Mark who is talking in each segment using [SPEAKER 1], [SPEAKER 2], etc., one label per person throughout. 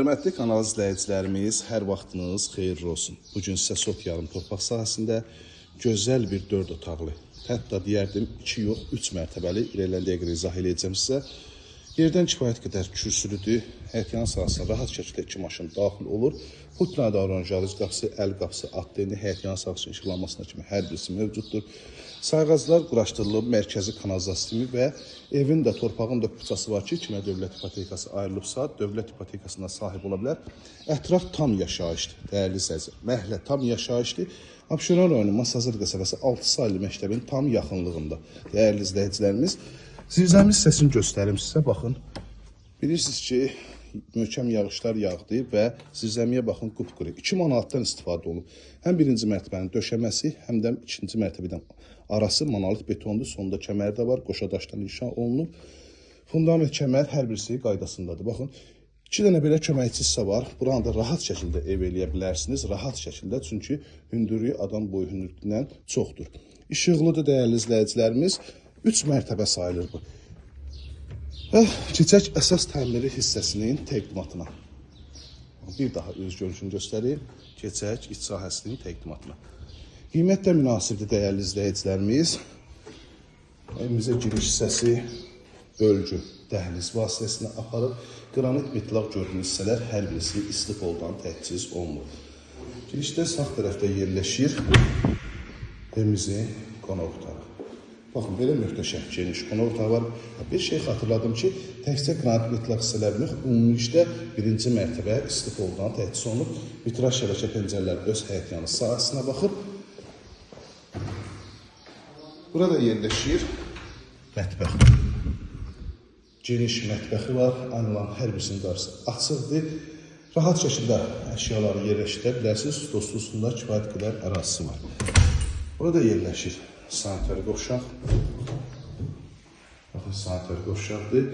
[SPEAKER 1] Hörmətli kanal izləyicilərimiz, hər vaxtınız xeyirli olsun. Bugün sizə Sot yarım torpaq sahəsində gözəl bir 4 otaqlı, hətta deyərdim 2 yox 3 mərtəbəli irəliləyən dəqiqə izah edəcəm sizə. Yerdən kifayət qədər kürsülüdür. Həyətyan sahəsinə rahat şəkildə 2 maşın daxil olur. Bu binada oranjariz qapısı, əl qapısı, atdeni, həyətyan sahəsinin işıqlanmasına kimi hər birisi mövcuddur. Sayğaclar quraşdırılıb, mərkəzi kanalizasiya sistemi və evin də, torpağın da küçəsi var ki, kimə dövlət ipotekası ayrılıbsa, dövlət ipotekasına sahib ola bilər. Ətraf tam yaşayışdır, dəyərli izləyicilər. Məhəllə tam yaşayışdır. Abşeron rayonu Masazır qəsəbəsi 6 saylı məktəbin tam yaxınlığında. Dəyərli izləyicilərimiz, zirzəmi hissəsini göstərim sizə, baxın. Bilirsiniz ki, möhkəm yağışlar yağdı və zirzəmiyə baxın qupquru. 2 manatdan istifadə olunub. Həm birinci mərtəbənin döşəməsi, həm də ikinci mərtəbədən arası monolit betondur. Sonunda kəmər də var, qoşa daşdan inşa olunub. Fundament kəmər hər birisi qaydasındadır. Baxın, 2 dənə belə köməkçi hissə var. Buranı da rahat şəkildə ev eləyə bilərsiniz. Rahat şəkildə, çünki hündürlüyü adam boyu hündürlüyündən çoxdur. İşıqlıdır dəyərli izləyicilərimiz. 3 mərtəbə sayılır bu. Və keçək əsas təmiri hissəsinin təqdimatına. Bir daha öz görüşünü göstəreyim. Keçək iç sahəsinin təqdimatına. Qiymət də münasibdir dəyərli izləyicilərimiz. Evimizə giriş hissəsi bölgü, dəhliz vasitəsilə aparıb qranit metlaq gördüyünüz hissələr hər birisi istifoldan təchiz olunur. Girişdə sağ tərəfdə yerləşir evimizin qonaq otağı. Baxın, belə möhtəşəm geniş qonaq otağı var. Bir şey xatırladım ki, təkcə qranit metlaq hissələrini yox, ümumilikdə birinci mərtəbə istifoldan təchiz olunub. Vitraj şəbəkə pəncərələr öz həyətyanı sahəsinə baxır. Burada yerləşir mətbəx. Geniş mətbəxi var, aynılan hər birisinin qarşısı açıqdır. Rahat şəkildə əşyaları yerləşdirə bilərsiniz. Dostluğunda kifayət qədər ərazisi var. Burada yerləşir sanitər qovşaq. Baxın, sanitər qovşaqdır.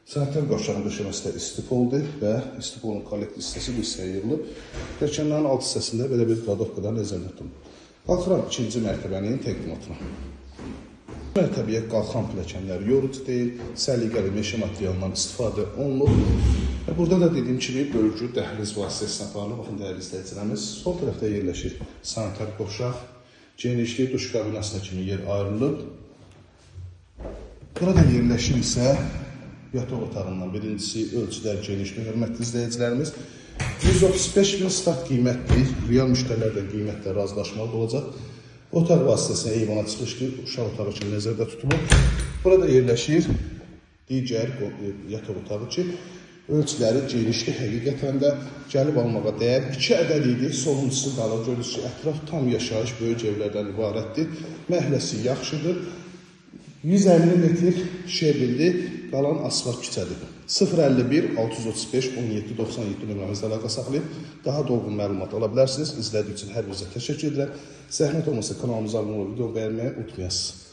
[SPEAKER 1] Sanitər qovşağın döşəməsi də istifoldur və istifolun kollektiv hissəsi bu hissəyə yığılıb. Pərkənlərin alt hissəsində belə bir qadovkadan nəzərdə tutulub. Qalxıram ikinci mərtəbənin təqdimatına. Mərtəbəyə qalxan pilləkənlər yorucu deyil, səliqəli meşə materialından istifadə olunub. Burada da dediyim kimi bölgü dəhliz vasitəsilə aparılır. Baxın, dəyərli izləyicilərimiz, sol tərəfdə yerləşir sanitər qovşaq. Genişliyi duş kabinasına kimi yer ayrılıb. Burada yerləşir isə yataq otağından birincisi ölçülər genişdir, hörmətli izləyicilərimiz. 135.000 start qiymətdir. Real müştərilərlə qiymətlə razılaşmalı olacaq. Otaq vasitəsilə eyvana çıxışdır, uşaq otağı kimi nəzərdə tutulur. Burada yerləşir digər yataq otağı ki, ölçüləri genişli, həqiqətən də gəlib almağa dəyər. 2 ədəd idi, sonuncusu qalır. Görürsünüz ki, ətraf tam yaşayış, böyük evlərdən ibarətdir. Məhəlləsi yaxşıdır. 150 metr şebildir, qalan asfalt küçədir. 051 635 17 97 nömrəmizdə əlaqə saxlayıb daha dolğun məlumat ala bilərsiniz. İzlədiyiniz üçün hər birinizə təşəkkür edirəm. Zəhmət olmasa kanalımıza abunə olub video bəyənməyi unutmayasınız.